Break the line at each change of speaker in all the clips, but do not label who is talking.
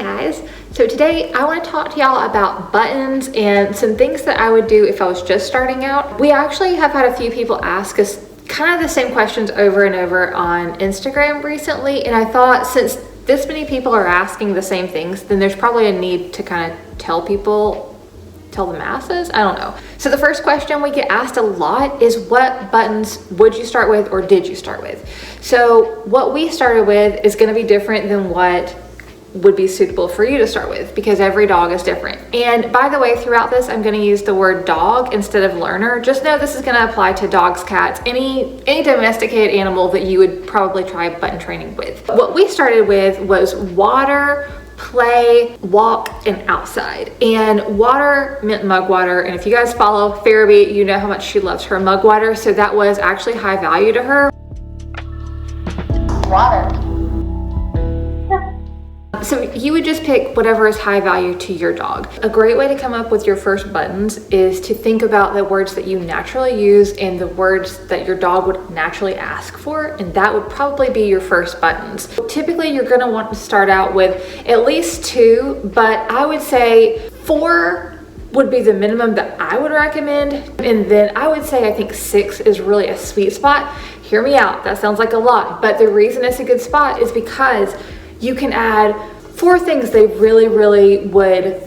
guys. So today I want to talk to y'all about buttons and some things that I would do if I was just starting out. We actually have had a few people ask us kind of the same questions over and over on Instagram recently, and I thought since this many people are asking the same things, then there's probably a need to kind of tell the masses. I don't know. So the first question we get asked a lot is, what buttons would you start with or did you start with? So what we started with is going to be different than what would be suitable for you to start with, because every dog is different. And by the way, throughout this, I'm going to use the word dog instead of learner. Just know this is going to apply to dogs, cats, any domesticated animal that you would probably try button training with. What we started with was water, play, walk, and outside. And water meant mug water. And if you guys follow Farabee, you know how much she loves her mug water. So that was actually high value to her. Water. So you would just pick whatever is high value to your dog. A great way to come up with your first buttons is to think about the words that you naturally use and the words that your dog would naturally ask for, and that would probably be your first buttons. Typically, you're gonna want to start out with at least 2, but I would say 4 would be the minimum that I would recommend. And then I would say I think 6 is really a sweet spot. Hear me out, that sounds like a lot, but the reason it's a good spot is because you can add 4 things they really would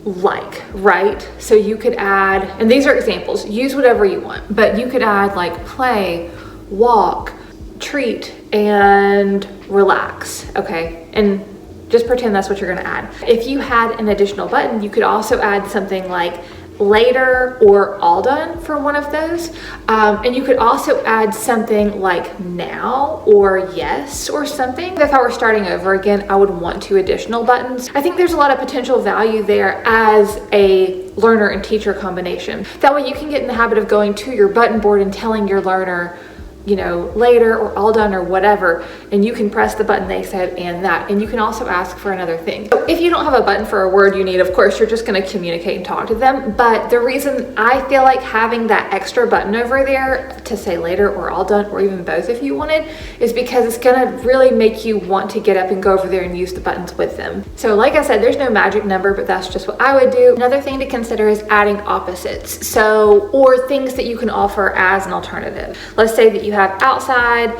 like, right? So you could add, and these are examples, use whatever you want, but you could add like play, walk, treat, and relax, okay? And just pretend that's what you're gonna add. If you had an additional button, you could also add something like later or all done for one of those. And you could also add something like now or yes or something. If I were starting over again, I would want 2 additional buttons. I think there's a lot of potential value there as a learner and teacher combination. That way you can get in the habit of going to your button board and telling your learner, you know, later or all done or whatever, and you can press the button they said and that, and you can also ask for another thing. So if you don't have a button for a word you need, of course you're just going to communicate and talk to them, but the reason I feel like having that extra button over there to say later or all done, or even both if you wanted, is because it's going to really make you want to get up and go over there and use the buttons with them. So like I said, there's no magic number, but that's just what I would do. Another thing to consider is adding opposites, so or things that you can offer as an alternative. Let's say that you have outside.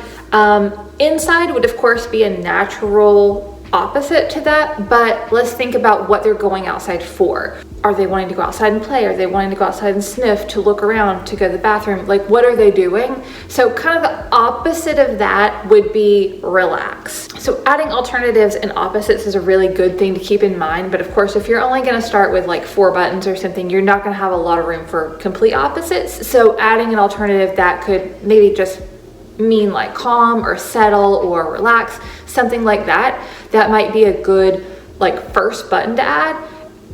Inside would of course be a natural opposite to that, but let's think about what they're going outside for. Are they wanting to go outside and play? Are they wanting to go outside and sniff, to look around, to go to the bathroom? Like, what are they doing? So kind of the opposite of that would be relax. So adding alternatives and opposites is a really good thing to keep in mind, but of course if you're only going to start with like 4 buttons or something, you're not going to have a lot of room for complete opposites. So adding an alternative that could maybe just mean like calm or settle or relax, something like that, that might be a good like first button to add.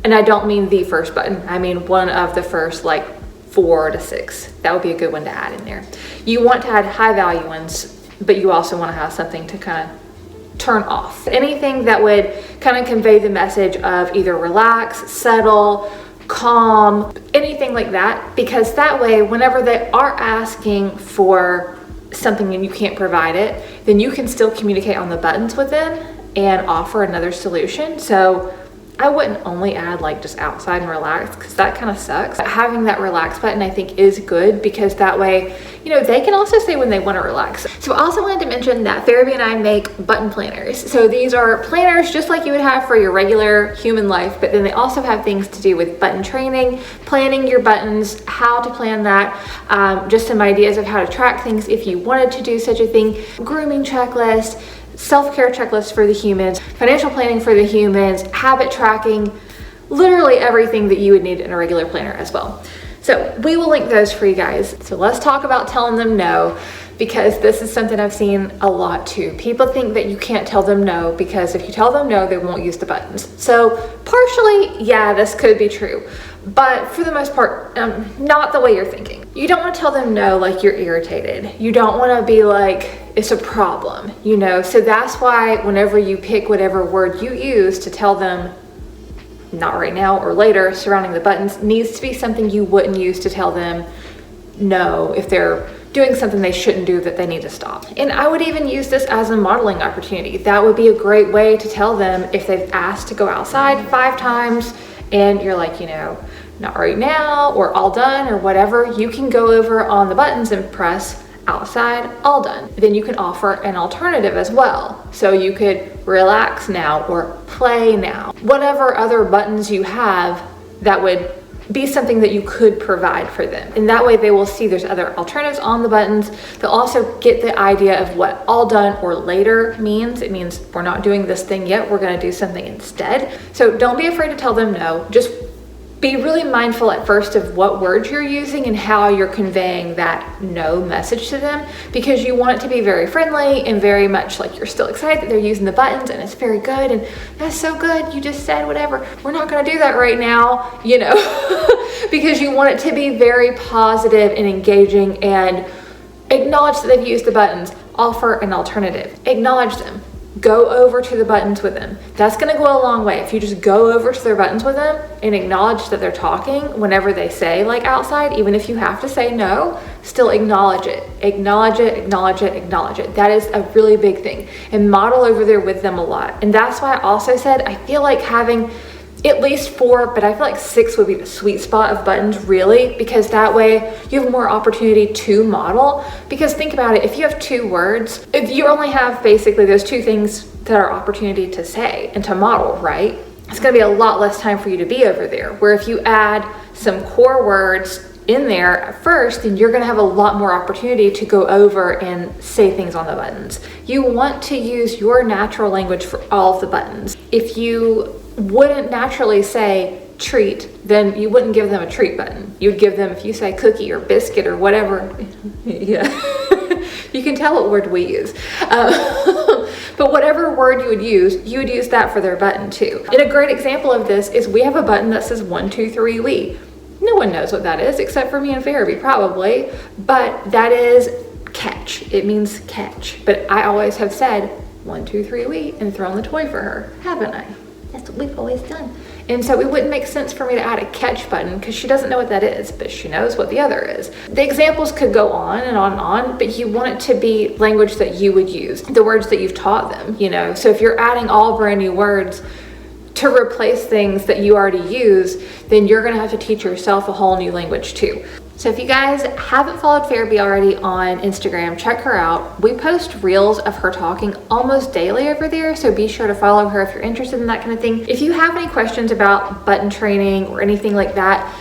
And I don't mean the first button, I mean one of the first like 4 to 6. That would be a good one to add in there. You want to add high value ones, but you also want to have something to kind of turn off. Anything that would kind of convey the message of either relax, settle, calm, anything like that, because that way whenever they are asking for something and you can't provide it, then you can still communicate on the buttons with them and offer another solution. So I wouldn't only add like just outside and relax, because that kind of sucks. Having that relax button I think is good, because that way, you know, they can also say when they want to relax. So I also wanted to mention that Farabee and I make button planners. So these are planners just like you would have for your regular human life, but then they also have things to do with button training, planning your buttons, how to plan that, just some ideas of how to track things if you wanted to do such a thing, grooming checklist, self-care checklist for the humans, financial planning for the humans, habit tracking, literally everything that you would need in a regular planner as well. So we will link those for you guys. So let's talk about telling them no, because this is something I've seen a lot too. People think that you can't tell them no, because if you tell them no, they won't use the buttons. So partially, yeah, this could be true, but for the most part, not the way you're thinking. You don't want to tell them no like you're irritated. You don't want to be like, it's a problem, you know? So that's why whenever you pick whatever word you use to tell them not right now or later surrounding the buttons, needs to be something you wouldn't use to tell them no if they're doing something they shouldn't do that they need to stop. And I would even use this as a modeling opportunity. That would be a great way to tell them if they've asked to go outside 5 times and you're like, you know, not right now, or all done, or whatever, you can go over on the buttons and press outside, all done. Then you can offer an alternative as well. So you could relax now or play now. Whatever other buttons you have that would be something that you could provide for them. And that way they will see there's other alternatives on the buttons. They'll also get the idea of what all done or later means. It means we're not doing this thing yet, we're gonna do something instead. So don't be afraid to tell them no. Just be really mindful at first of what words you're using and how you're conveying that no message to them, because you want it to be very friendly and very much like you're still excited that they're using the buttons and it's very good and that's so good, you just said whatever. We're not going to do that right now, you know, because you want it to be very positive and engaging, and acknowledge that they've used the buttons, offer an alternative, acknowledge them. Go over to the buttons with them. That's going to go a long way. If you just go over to their buttons with them and acknowledge that they're talking whenever they say like outside, even if you have to say no, still acknowledge it. Acknowledge it, acknowledge it, acknowledge it. That is a really big thing. And model over there with them a lot. And that's why I also said I feel like having at least 4, but I feel like 6 would be the sweet spot of buttons, really, because that way you have more opportunity to model. Because think about it, if you have 2 words, if you only have basically those 2 things that are opportunity to say and to model, right? It's gonna be a lot less time for you to be over there. Where if you add some core words in there at first, then you're gonna have a lot more opportunity to go over and say things on the buttons. You want to use your natural language for all of the buttons. If you wouldn't naturally say treat, then you wouldn't give them a treat button. You'd give them, if you say cookie or biscuit or whatever, yeah, you can tell what word we use. But whatever word you would use that for their button too. And a great example of this is we have a button that says 1, 2, 3, we. No one knows what that is except for me and Farabee probably, but that is catch. It means catch. But I always have said 1, 2, 3, we, and thrown the toy for her, haven't I? That's what we've always done. And so it wouldn't make sense for me to add a catch button because she doesn't know what that is, but she knows what the other is. The examples could go on and on and on, but you want it to be language that you would use, the words that you've taught them, you know? So if you're adding all brand new words to replace things that you already use, then you're gonna have to teach yourself a whole new language too. So if you guys haven't followed Farabee already on Instagram, check her out. We post reels of her talking almost daily over there, so be sure to follow her if you're interested in that kind of thing. If you have any questions about button training or anything like that,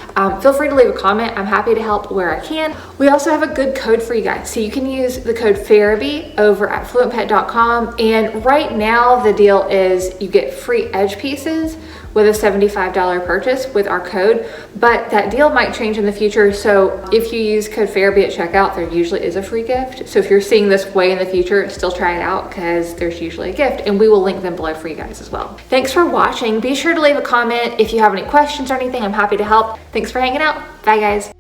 feel free to leave a comment. I'm happy to help where I can. We also have a good code for you guys. So you can use the code Farabee over at fluentpet.com. And right now the deal is you get free edge pieces with a $75 purchase with our code, but that deal might change in the future. So if you use code Farabee at checkout, there usually is a free gift. So if you're seeing this way in the future, still try it out because there's usually a gift, and we will link them below for you guys as well. Thanks for watching. Be sure to leave a comment if you have any questions or anything. I'm happy to help. Thanks for hanging out. Bye guys.